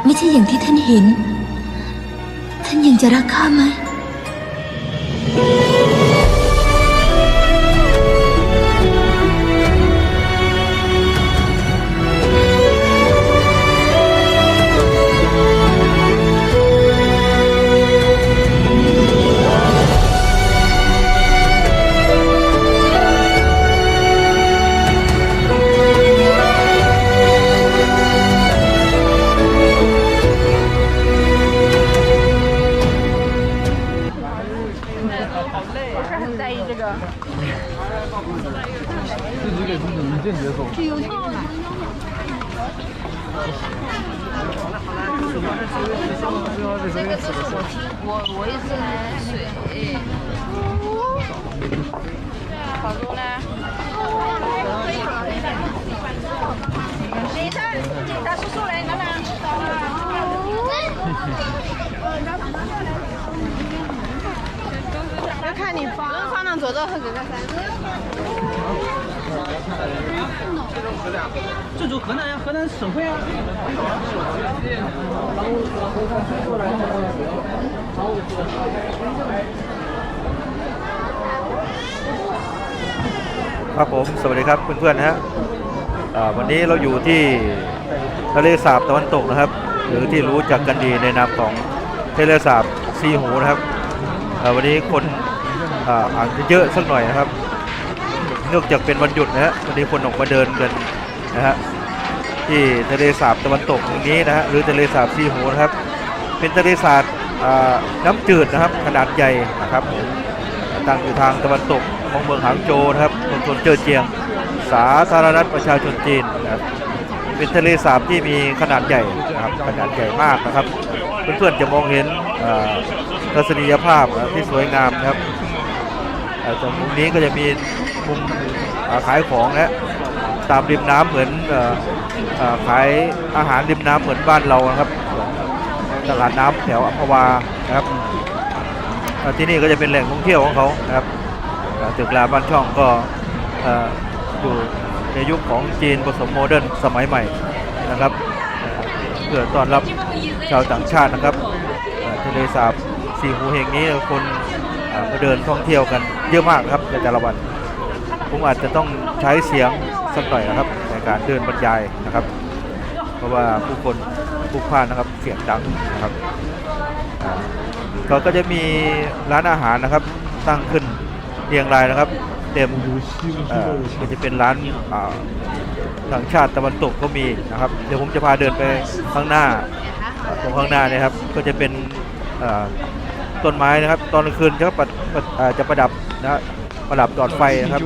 ไม่ใช่อย่างที่ท่านเห็นท่านยังจะรักข้าไหม这个是我也是水，好多呢。警察叔叔来，拿拿。要看你放上走到后边噻。这组河南呀，河南省会啊。ครับผมสวัสดีครับเพื่อนๆนะฮะวันนี้เราอยู่ที่ทะเลสาบตะวันตกนะครับหรือที่รู้จักกันดีในนามของทะเลสาบซีหูนะครับวันนี้คนอาจจะเยอะสักหน่อยนะครับเนื่องจากเป็นวันหยุดนะฮะวันนี้คนออกมาเดินกันนะฮะที่ทะเลสาบตะวันตกตรงนี้นะฮะหรือทะเลสาบซีหูนะครับเป็นทะเลสาบน้ำจืดนะครับขนาดใหญ่นะครับตั้งอยู่ทางตะวันตกของเมืองหางโจวนะครับมณฑลเจ้อเจียงสาธารณรัฐประชาชนจีนนะครับเป็นทะเลสาบที่มีขนาดใหญ่นะครับขนาดใหญ่มากนะครับเพื่อนๆจะมองเห็นทัศนียภาพที่สวยงามนะครับจากมุมนี้ก็จะมีมุมขายของนะตามริมน้ำเหมือนขายอาหารริมน้ำเหมือนบ้านเรานะครับตลาดน้ำแถวอัมพวานะครับที่นี่ก็จะเป็นแหล่งท่องเที่ยวของเขานะครับตึกราบ้านช่องก็อยู่ในยุคของจีนผสมโมเดิร์นสมัยใหม่นะครับเพื่อต้อนรับชาวต่างชาตินะครับทะเลสาบซีหูแห่งนี้คนมาเดินท่องเที่ยวกันเยอะมากครับในแต่ละวันผมอาจจะต้องใช้เสียงสักหน่อยนะครับในการเดินบรรยายนะครับเพราะว่าผู้คนผู้พล่านนะครับเสียงดังนะครับก็จะมีร้านอาหารนะครับตั้งขึ้นเรียงรายนะครับเต็มก็จะเป็นร้านต่างชาติตะวันตกก็มีนะครับเดี๋ยวผมจะพาเดินไปข้างหน้าตรงข้างหน้านี่ครับก็จะเป็นต้นไม้นะครับตอนกลางคืนจะประดับนะประดับหลอดไฟนะครับ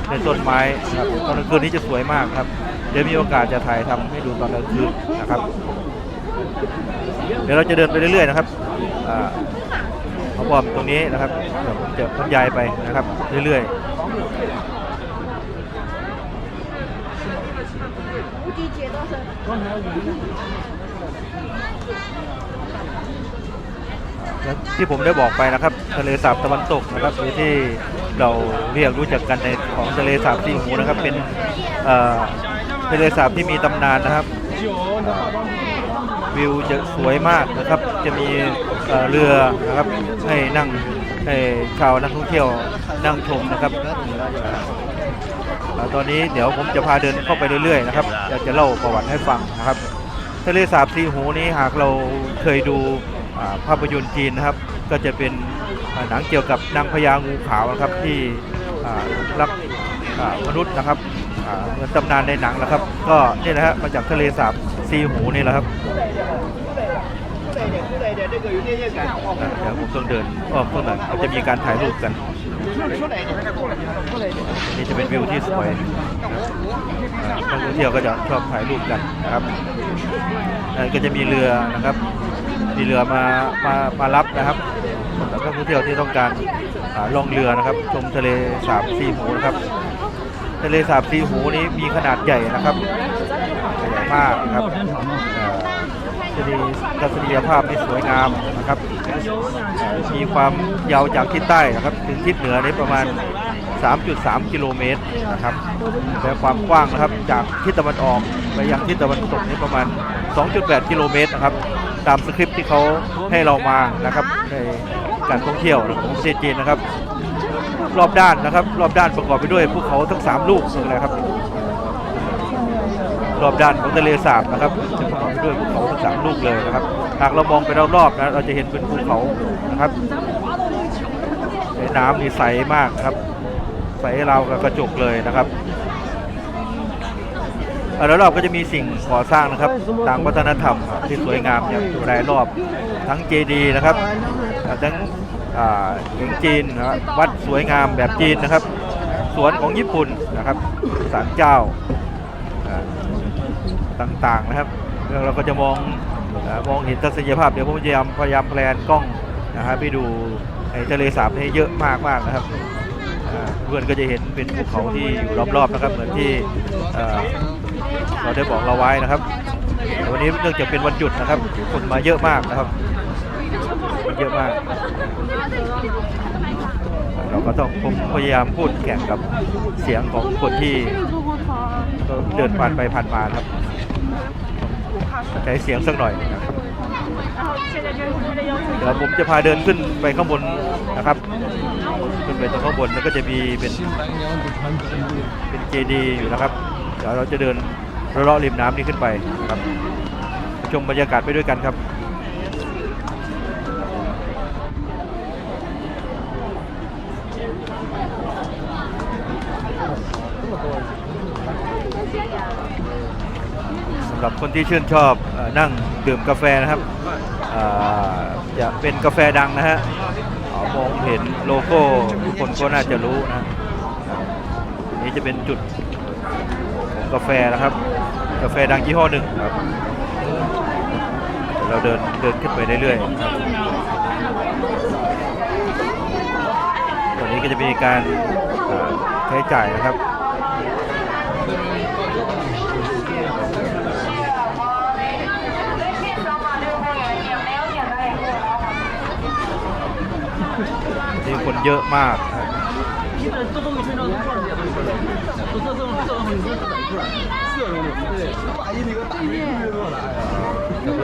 ในต้นไม้ครับตอนกลางคืนนี้จะสวยมากครับเดี๋ยวมีโอกาสจะถ่ายทำให้ดูตอนกลางคืนนะครับเดี๋ยวเราจะเดินไปเรื่อยๆนะครับพร้อมตรงนี้นะครับเดี๋ยวผมจะบรรยายไปนะครับเรื่อยๆที่ผมได้บอกไปนะครับทะเลสาบตะวันตกนะครับหรือที่เราเรียกรู้จักกันในของทะเลสาบซีหูนะครับเป็นทะเลสาบที่มีตำนานนะครับวิวจะสวยมากนะครับจะมีเรือนะครับให้นั่งให้ชาวนักท่องเที่ยวนั่งชมนะครับตอนนี้เดี๋ยวผมจะพาเดินเข้าไปเรื่อยๆนะครับจะเล่าประวัติให้ฟังนะครับทะเลสาบซีหูนี้หากเราเคยดูภาพยนตร์จีนนะครับก็จะเป็นหนังเกี่ยวกับนางพญางูขาวนะครับที่รักมนุษย์นะครับเหมือนตำนานในหนังนะครับก็นี่นะฮะมาจากทะเลสาบซีหูนี่แหละครับเดี๋ยวผมต้องเดินอ้อมตรงนั้นจะมีการถ่ายรูปกันนี่จะเป็นวิวที่สวยนักท่องเที่ยวก็จะชอบถ่ายรูปกันนะครับก็จะมีเรือนะครับมีเรือมารับนะครับแล้วก็นักท่องเที่ยวที่ต้องการล่องเรือนะครับชมทะเลสาบซีหูนะครับทะเลสาบซีหูนี้มีขนาดใหญ่นะครับใหญ่มากครับทัศนียภาพที่สวยงามนะครับมีความยาวจากทิศใต้นะครับถึงทิศเหนือนี้ประมาณ 3.3 กิโลเมตรนะครับและความกว้างนะครับจากทิศตะวันออกไปยังทิศตะวันตกนี้ประมาณ 2.8 กิโลเมตรนะครับตามสคริปต์ที่เขาให้เรามานะครับในการท่องเที่ยวของประเทศจีนนะครับรอบด้านนะครับรอบด้านประกอบไปด้วยภูเขาทั้ง3ลูกนะครับรอบด้านของทะเลสาบนะครับจะประกอบไปด้วยภูเขาทั้ง3ลูกเลยนะครับหากเรามองไปรอบๆนะเราจะเห็นเป็นภูเขานะครับน้ำนี่ใสมากนะครับใสราวกับกระจกเลยนะครับแล้วรอบก็จะมีสิ่งก่อสร้างนะครับตามวัฒนธรรมที่สวยงามอย่างรายรอบทั้งเจดีย์นะครับทั้งหญิงจีนนะครับวัดสวยงามแบบจีนนะครับสวนของญี่ปุ่นนะครับศาลเจ้าต่างๆนะครับเราก็จะมองเห็นทัศนียภาพเดี๋ยวผมพยายามแพลนกล้องนะครับไปดูทะเลสาบให้เยอะมากๆนะครับเพื่อนก็จะเห็นเป็นภูเขาที่อยู่รอบๆนะครับเหมือนที่เราได้บอกเราไว้นะครับวันนี้เนื่องจากเป็นวันหยุดนะครับคนมาเยอะมากนะครับเยอะมากเราก็ต้องพยายามพูดแข่งกับเสียงของคนที่เดินผ่านไปผ่านมาครับใช้เสียงสักหน่อยนะครับเดี๋ยวผมจะพาเดินขึ้นไปข้างบนนะครับขึ้นไปตรงข้างบนแล้วก็จะมีเป็นเจดีย์อยู่นะครับเดี๋ยวเราจะเดินเลาะริมน้ำนี้ขึ้นไปครับชมบรรยากาศไปด้วยกันครับสำหรับคนที่ชื่นชอบนั่งดื่มกาแฟนะครับจะเป็นกาแฟดังนะฮะมองเห็นโลโก้ทุกคนก็น่าจะรู้นะนี่จะเป็นจุดของกาแฟนะครับกาแฟดังยี่ห้อหนึ่งครับเราเดินขึ้นไปเรื่อยๆตอนนี้ก็จะมีการใช้จ่ายนะครับมีคนเยอะมาก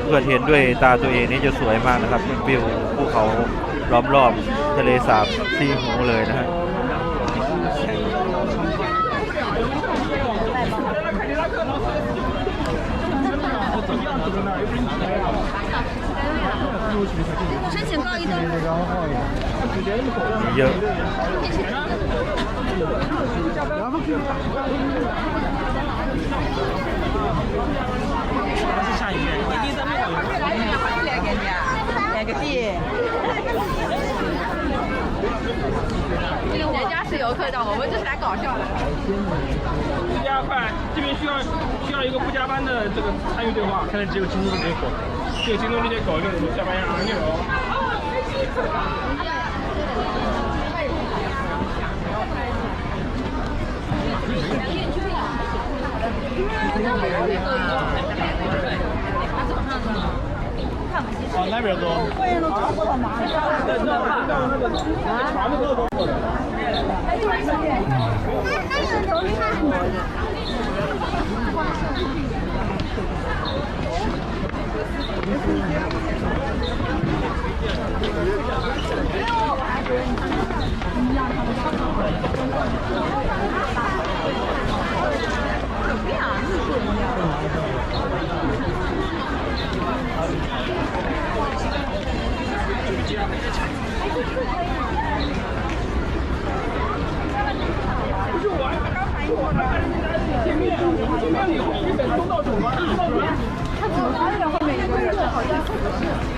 เพื่อนเห็นด้วยตาตัวเองนี่จะสวยมากนะครับเป็นวิวภูเขาล้อมรอบทะเลสาบซีหูเลยนะฮะเยอะ人家是游客的，我们就是来搞笑的。加快，这边需要一个不加班的这个参与对话，看来只有京东这些狗，只有京东这些狗就加班呀，牛。哦，那边多。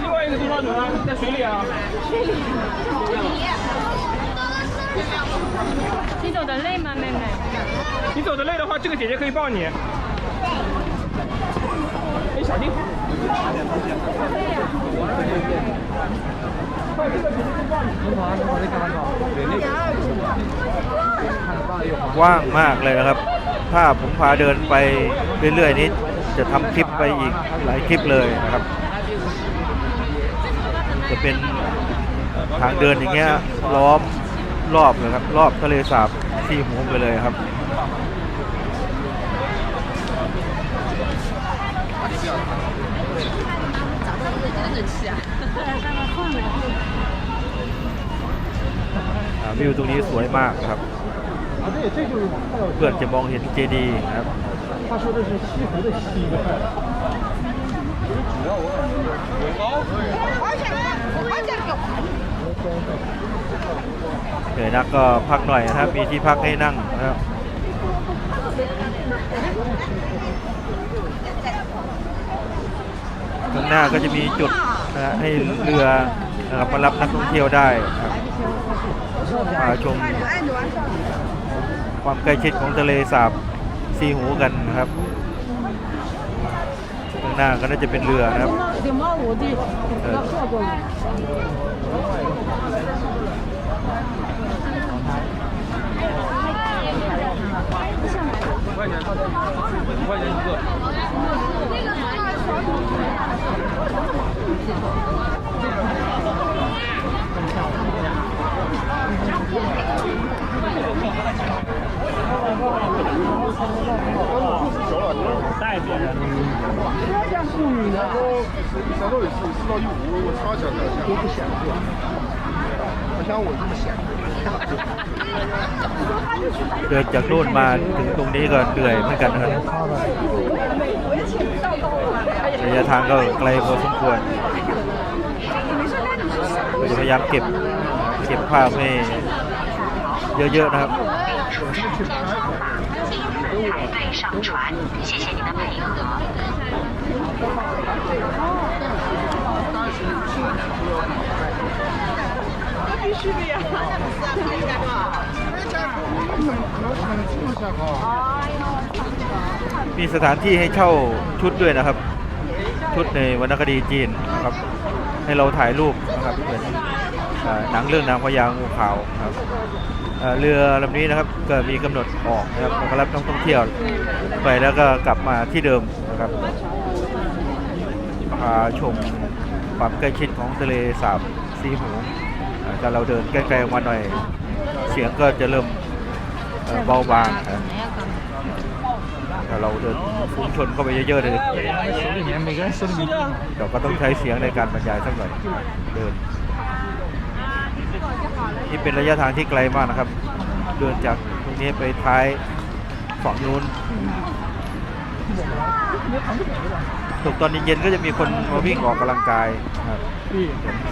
另外一个东道主呢，在水里啊。水里。你走的累吗，妹妹？你走的累的话，这个姐姐可以抱你。哎，小心。กว้างมากเลยนะครับถ้าผมพาเดินไปเรื่อยๆนี้จะทำคลิปไปอีกหลายคลิปเลยนะครับจะเป็นทางเดินอย่างเงี้ยล้อมรอบเลยครับรอบทะเลสาบซีหูไปเลยครับ วิวตรงนี้สวยมากครับ เพื่อนจะมองเห็นเจดีย์นะครับ เหนื่อยนักก็พักหน่อยนะครับ มีที่พักให้นั่งนะครับข้างหน้าก็จะมีจุดนะฮะให้เรือนะครับมารับนักท่องเที่ยวได้ครับมาชมความใกล้ชิดของทะเลสาบซีหูกันนะครับข้างหน้าก็น่าจะเป็นเรือนะครับ带别人。三到4到1.5，我超想的都不想做，好像我这么想。 เดินจากนู่นมาถึงตรงนี้ก็เหนื่อยเหมือนกันนะครับระยะทางก็ไกลพอสมควรเราจะพยายามเก็บภาพให้เยอะๆนะครับ被上传，谢谢您的配合。必须的呀！มีสถานที่ให้เช่าชุดด้วยนะครับ ชุดในวรรณคดีจีนนะครับ ให้เราถ่ายรูปนะครับเหมือนหนังเรื่องนางพญางูขาวครับเรือลำนี้นะครับก็มีกำหนดออกนะครับแล้วก็รับนักท่องเที่ยวไปแล้วก็กลับมาที่เดิมนะครับพาชมความใกล้ชิดของทะเลสาบซีหูถ้าเราเดินใกล้ๆออกมาหน่อยเสียงก็จะเริ่มเบาบางนะถ้าเราเดินฟุ้งชนเข้าไปเยอะๆเลยเราก็ต้องใช้เสียงในการบรรยายสักหน่อยเดินนี่เป็นระยะทางที่ไกลมากนะครับเดินจากตรงนี้ไปท้ายฝั่งนู้นตกตอนเย็นๆก็จะมีคนมาวิ่งออกกำลังกายครับ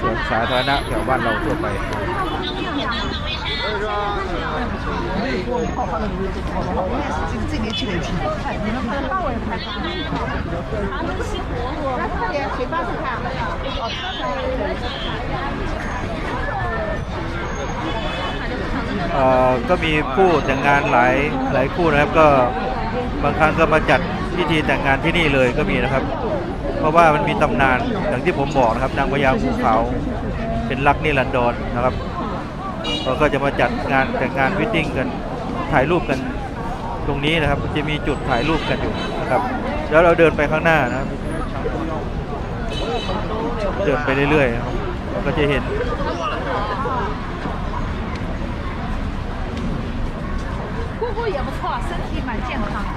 สวนสาธารณะแถวบ้านเราทั่วไปก็มีคู่แต่งงานหลายคู่นะครับก็บางครั้งก็มาจัดพิธีแต่งงานที่นี่เลยก็มีนะครับเพราะว่ามันมีตำนานอย่างที่ผมบอกนะครับนางพญางูขาวเป็นรักนิรันดรนะครับเราก็จะมาจัดงานแต่งงานวิดดิ้งกันถ่ายรูปกันตรงนี้นะครับจะมีจุดถ่ายรูปกันอยู่นะครับแล้วเราเดินไปข้างหน้านะครับเดินไปเรื่อยๆเราก็จะเห็น姑姑也不错，身体蛮健康的。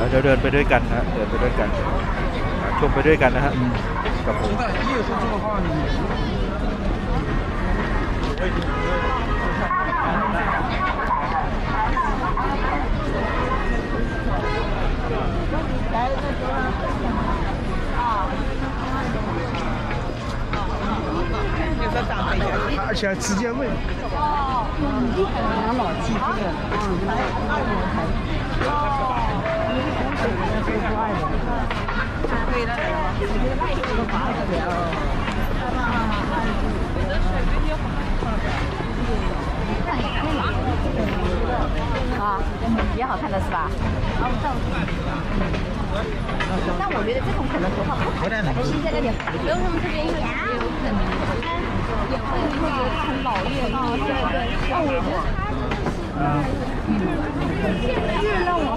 เดี๋ยวเดินไปด้วยกันนะเดินไปด้วยกันชมไปด้วยกันนะฮะกับผม而且直接问。老记这个，啊，也好看的是吧？但我觉得这种可能头发不好看，还是现在点白。没有什么特别意义，也有可能，也会很老练啊，对对。哦，我觉得他就是让我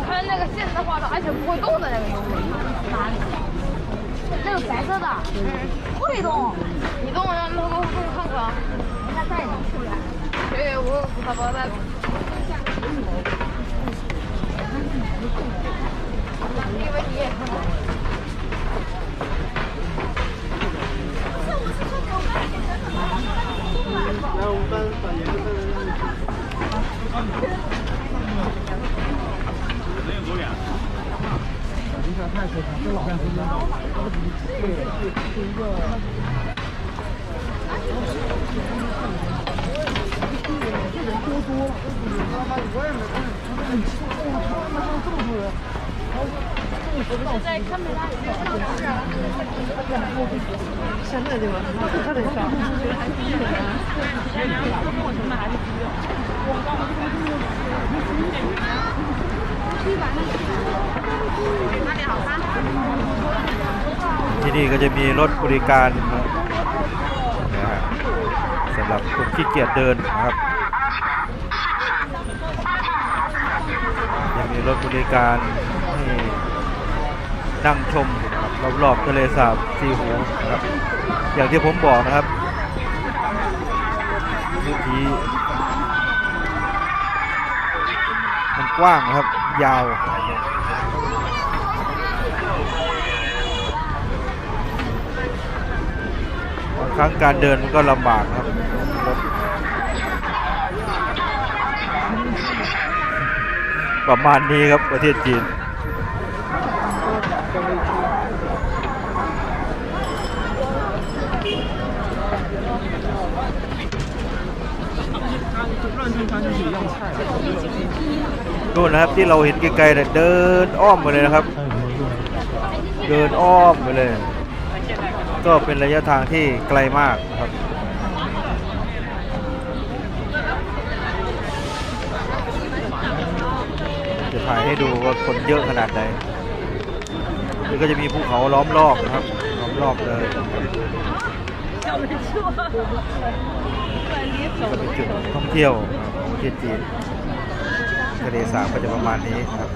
他那个线是画的，而且不会动的那个游泳哪里？那个白色的，会动。你跟我让那个我看看，他带你出来。对，我他把他。因为你也看到。ที่นี่ก็จะมีรถบริการนะฮะสำหรับคนที่เกียจเดินนะครับจะมีรถบริการให้นั่งชมรอบๆทะเลสาบซีหูนะครับอย่างที่ผมบอกนะครับพื้นที่มันกว้างนะครับยาวบางครั้งการเดินมันก็ลำบากครับรถประมาณนี้ครับประเทศจีนนู่นนะครับที่เราเห็นไกลๆเนี่ยเดินอ้อมไปเลยนะครับเดินอ้อมไปเลยก็เป็นระยะทางที่ไกลมากนะครับจะถ่ายให้ดูว่าคนเยอะขนาดไหนนี่ก็จะมีภูเขาล้อมรอบนะครับล้อมรอบเลยก็เป็นจุดท่องเที่ยวประเทศจีนทะเลสาบก็จะประมาณนี้ครับ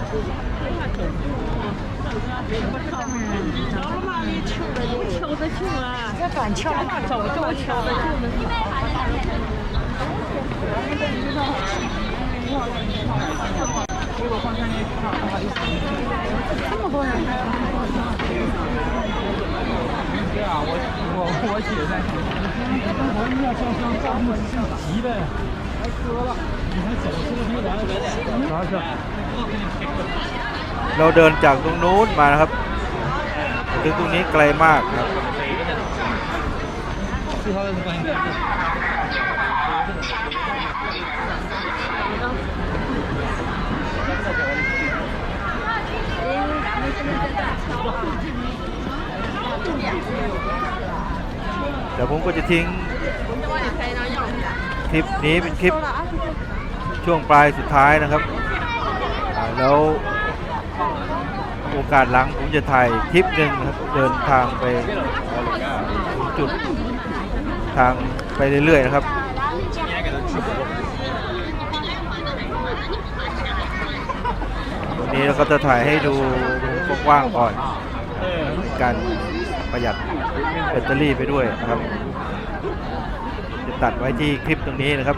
เราเดินจากตรงนู้นมานะครับถึงตรงนี้ไกลมากครับเดี๋ยวผมก็จะทิ้งคลิปนี้เป็นคลิปช่วงปลายสุดท้ายนะครับแล้วโอกาสหลังผมจะถ่ายคลิปหนึ่งนะครับเดินทางไปจุดทางไปเรื่อยๆนะครับวันนี้เราก็จะถ่ายให้ดูกว้างๆก่อนการประหยัดแบตเตอรี่ไปด้วยนะครับจะตัดไว้ที่คลิปตรงนี้นะครับ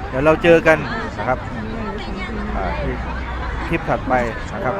เดี๋ยวเราเจอกันนะครับที่คลิปถัดไปนะครับ